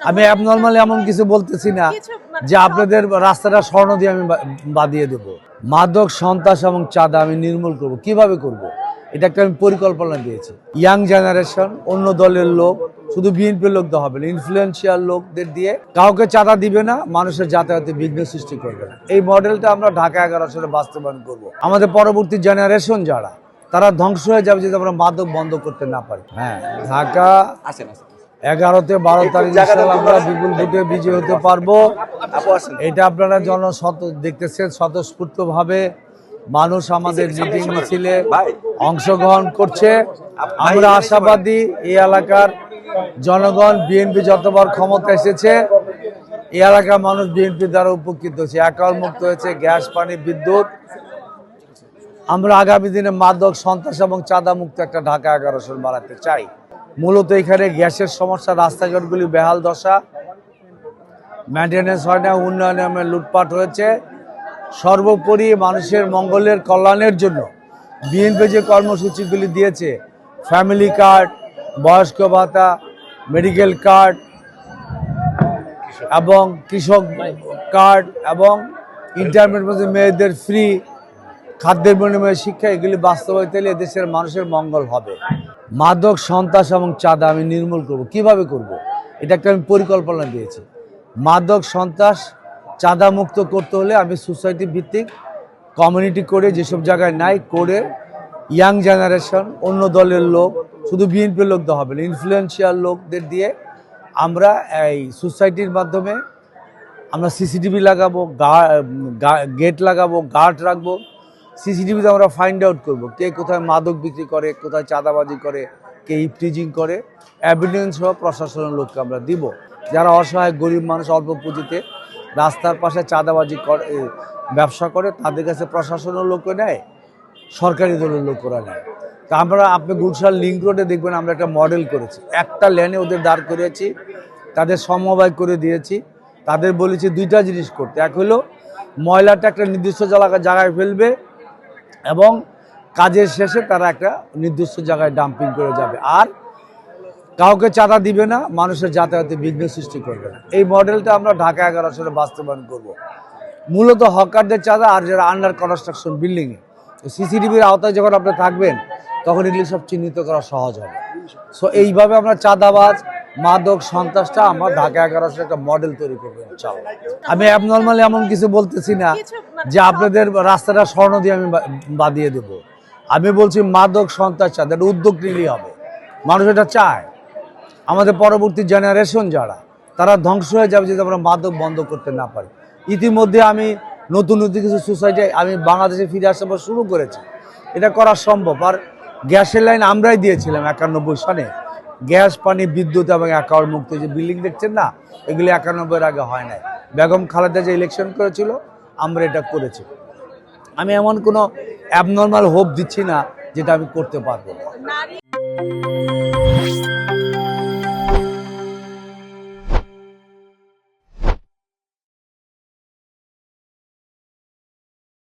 আমি অ্যাবনর্মালি এমন কিছু বলতেছি না যে আপনাদের রাস্তাটা স্বর্ণ দিয়ে আমি বাদিয়ে দেব। মাদক, সন্ত্রাস এবং চাঁদা আমি নির্মূল করব। কিভাবে করব? এটা একটা আমি পরিকল্পনা দিয়েছি। ইয়াং জেনারেশন, অন্য দলের লোক, শুধু বিএনপির লোক দেওয়া হবে না, ইনফ্লুয়েন্সিয়াল লোকদের দিয়ে কাউকে চাঁদা দিবে না, মানুষের যাতায়াতে বিঘ্ন সৃষ্টি করবে না। এই মডেলটা আমরা ঢাকা 11 আসলে বাস্তবায়ন করব। আমাদের পরবর্তী জেনারেশন যারা, তারা ধ্বংস হয়ে যাবে যদি আমরা মাদক বন্ধ করতে না পারি। হ্যাঁ, ঢাকা 11তে 12 তারিখ আমরা বিপুল ভোটে বিজয়ী হতে পারবো। এটা আপনারা দেখতেছেন, স্বতঃস্ফূর্ত ভাবে মানুষ আমাদের মিটিং মিছিলে অংশগ্রহণ করছে। আমরা আশাবাদী এই এলাকার জনগণ, বিএনপি যতবার ক্ষমতা এসেছে এই এলাকার মানুষ বিএনপি দ্বারা উপকৃত হয়েছে, একাল মুক্ত হয়েছে, গ্যাস, পানি, বিদ্যুৎ। আমরা আগামী দিনে মাদক, সন্ত্রাস এবং চাঁদা মুক্ত একটা ঢাকা 11 বানাতে চাই। মূলত এখানে গ্যাসের সমস্যা, রাস্তাঘাটগুলি বেহাল দশা, মেনটেন্যান্স হয় না, উন্নয়নে লুটপাট হয়েছে। সর্বোপরি মানুষের মঙ্গলের কল্যাণের জন্য বিএনপি যে কর্মসূচিগুলি দিয়েছে, ফ্যামিলি কার্ড, বয়স্ক ভাতা, মেডিকেল কার্ড এবং কৃষক কার্ড এবং ইন্টারমিডিয়েট মেয়েদের ফ্রি, খাদ্যের বিনিময়ে শিক্ষা, এগুলি বাস্তবায়িত হলে দেশের মানুষের মঙ্গল হবে। মাদক, সন্ত্রাস এবং চাঁদা আমি নির্মূল করব। কিভাবে করব? এটা একটা আমি পরিকল্পনা দিয়েছি। মাদক, সন্ত্রাস, চাঁদা মুক্ত করতে হলে আমি সোসাইটি ভিত্তিক কমিউনিটি করে, যেসব জায়গায় নাই করে, ইয়াং জেনারেশন, অন্য দলের লোক, শুধু বিএনপির লোক দেওয়া হবে না, ইনফ্লুয়েন্সিয়াল লোকদের দিয়ে আমরা এই সোসাইটির মাধ্যমে আমরা সিসিটিভি লাগাবো, গেট লাগাবো, গার্ড রাখবো। সিসিটিভিতে আমরা ফাইন্ড আউট করবো কে কোথায় মাদক বিক্রি করে, কোথায় চাঁদাবাজি করে, কে ইফটিজিং করে। এভিডেন্স সহ প্রশাসনের লোককে আমরা দিব। যারা অসহায় গরিব মানুষ, অল্প পুঁজিতে রাস্তার পাশে চাঁদাবাজি করে, ব্যবসা করে, তাদের কাছে প্রশাসনের লোকও নেয়, সরকারি দলের লোকরা নেয়। তা আপনি গুলশান লিঙ্ক রোডে দেখবেন আমরা একটা মডেল করেছি। একটা লেনে ওদের দাঁড় করিয়েছি, তাদের সমবায় করে দিয়েছি। তাদের বলেছি দুইটা জিনিস করতে। এক হলো ময়লাটা একটা নির্দিষ্ট জায়গায় ফেলবে এবং কাজের শেষে তারা একটা নির্দিষ্ট জায়গায় ডাম্পিং করে যাবে, আর কাউকে চাঁদা দিবে না, মানুষের যাতায়াতে বিঘ্ন সৃষ্টি করবে না। এই মডেলটা আমরা ঢাকা 11 বাস্তবায়ন করব। মূলত হকারদের চাঁদা আর যারা আন্ডার কনস্ট্রাকশন বিল্ডিংয়ে, সিসিটিভির আওতায় যখন আপনি থাকবেন তখন এগুলি সব চিহ্নিত করা সহজ হবে। সো এইভাবে আমরা চাঁদাবাজ, মাদক, সন্ত্রাসটা আমরা ঢাকা 11 একটা মডেল তৈরি করবো ইনশাআল্লাহ। আমি অ্যাবনর্মালি এমন কিছু বলতেছি না যে আপনাদের রাস্তাটা স্বর্ণ দিয়ে আমি বাদিয়ে দেব। আমি বলছি মাদক, সন্ত্রাস, চাঁদা এটা উদ্যোগ নিলেই হবে। মানুষ এটা চায়। আমাদের পরবর্তী জেনারেশন যারা, তারা ধ্বংস হয়ে যাবে যদি আমরা মাদক বন্ধ করতে না পারি। ইতিমধ্যে আমি নতুন কিছু সোসাইটি আমি বাংলাদেশে ফিরে আসার পর শুরু করেছি। এটা করা সম্ভব। আর গ্যাসের লাইন আমরাই দিয়েছিলাম 91 সালে। গ্যাস, পানি, বিদ্যুৎ এবং একাউন্ট মুক্ত যে বিল্ডিং দেখছেন না, এগুলি 91-এর আগে হয় নাই। বেগম খালেদা যে ইলেকশন করেছিল, আমরা এটা করেছি। আমি এমন কোনো অ্যাবনর্মাল হোপ দিচ্ছি না যেটা আমি করতে পারবো না।